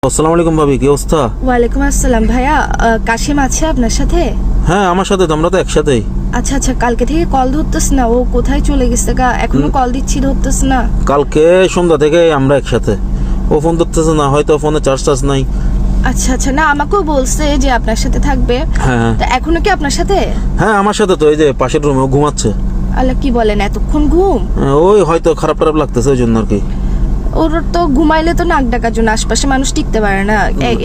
আসসালামু আলাইকুম ভাবি, কি অবস্থা? ওয়ালাইকুম আসসালাম ভাইয়া। কাশিম আছে আপনার সাথে? হ্যাঁ আমার সাথে তো, আমরা তো একসাথেই। আচ্ছা আচ্ছা, কালকে থেকে কল ধরতেছ না, ও কোথায় চলে গেছে গা? এখনো কল দিচ্ছি, ধরতেছ না। কালকে সন্ধ্যা থেকে আমরা একসাথে, ও ফোন ধরতেছে না, হয়তো ফোনে চার্জ নাই। আচ্ছা আচ্ছা, না আমাকেও বলছে যে আপনার সাথে থাকবে। হ্যাঁ তা এখনো কি আপনার সাথে? হ্যাঁ আমার সাথে তো, এই যে পাশের রুমে ঘুমাচ্ছে। আল্লাহ, কি বলেন, এতক্ষণ ঘুম? ওই হয়তো খারাপ টারাপ লাগতেছে ওই জন্য আর কি। ওর তো ঘুমাইলে তো নাক ডাকার জন্য, আশপাশে মানুষ টিকতে পারে না।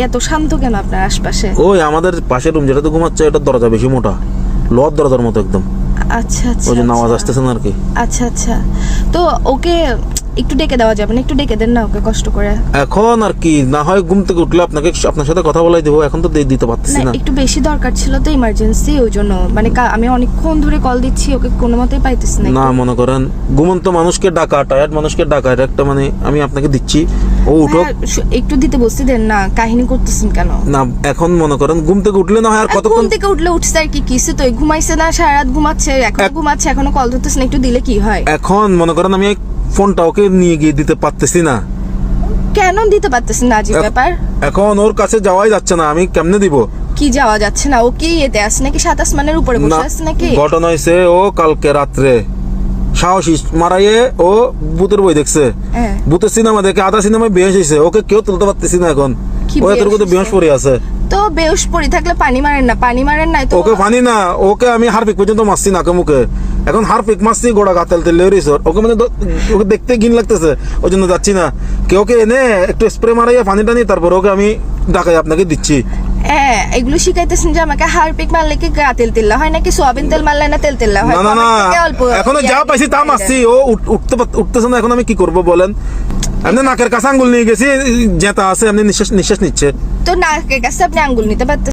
এত শান্ত কেন আপনার আশপাশে? ওই আমাদের পাশের রুম যেটাতে ঘুমাচ্ছে, এটা দরজা বেশি মোটা, লোহার দরজার মতো একদম। আচ্ছা আচ্ছা, ওই জন্য আওয়াজ আচ্ছা। আসতেছে না আর কি। আচ্ছা আচ্ছা, তো ওকে একটু ডেকে দেওয়া যাবে না? একটু ডেকে দেন না ওকে কষ্ট করে। এখন আর কি, না হয় ঘুম থেকে উঠলে আপনার সাথে কথা বলাই দেবো, এখন তো দিতে পারতেছি না, না। একটু বেশি দরকার ছিল তো, ইমার্জেন্সি, ওই জন্য। মানে আমি অনেকক্ষণ ধরে কল দিচ্ছি, ওকে কোনো মতেই পাইতেছি না। না মনে করেন ঘুমন্ত মানুষকে ডাকা, টায়ার্ড মানুষকে ডাকা, এটা একটা মানে আমি আপনাকে দিচ্ছি, ও উঠো। একটু দিতে বসতে দেন না, কাহিনী করতেছেন কেন? না এখন মনে করেন ঘুম থেকে উঠলে না হয় আর কতক্ষণ। ঘুম থেকে উঠলে উঠছে আর কি, কিছু তো ঘুমাইছে না, সারা রাত ঘুমাচ্ছে, এখনো ঘুমাচ্ছে, এখনো কল ধরতেছেন, একটু দিলে কি হয়? এখন মনে করেন আমি ফোনটা ওকে নিয়ে গিয়ে দিতে পারতেছি না। কেন দিতে পারতেছেন না? আজীব ব্যাপার। এখন ওর কাছে যাওয়াই যাচ্ছে না, আমি কেমনে দিব? কি যাওয়া যাচ্ছে না? ও কি এতে আছে নাকি, সাত আসমানের উপরে না, বসে আছে নাকি? ঘটনা হয়েছে ও কালকে রাত্রে সাহসী মারাইয়ে ও ভূতের বই দেখছে। হ্যাঁ। ভূতের সিনেমা দেখে আধা সিনেমায় বেশ হয়েছে, ওকে কেউ তুলতে পারতেছি না এখন। কি ও এত বেহুশ বেহস পড়ে আছে। তো বেউস পড়ে থাকলে পানি মারেন না, পানি মারেন নাই তো? ওকে পানি না, ওকে আমি হারপিক পর্যন্ত মারছি নাকে মুখে, এখন হারপিক মারছি গোড়া গাতেল তেল ওকে মানে ওকে দেখতে ঘিন লাগতেছে, ওই জন্য যাচ্ছি না। কেউকে এনে একটু স্প্রে মারাইয়া পানি টানি, তারপর ওকে আমি ডাকাই আপনাকে দিচ্ছি। হ্যাঁ, এগুলো শিখাইতেছেন যে আমাকে হারপিক মারলে কি গা তেল তেল হয় নাকি সোয়াবিন তেল মারলে না তেল তেল হয়? না না না, কমেন্ট থেকে অল্প এখনো যা পাইছি তা মারছি, ও উঠতেছে না, এখন আমি কি করব বলেন? আপনি নাকের কাছে আঙ্গুল নিয়ে গেছি, জেতা আছে, আপনি নিঃশ্বাস নিচ্ছে। তো নাকের কাছে আপনি আঙ্গুল নিতে পারতেন।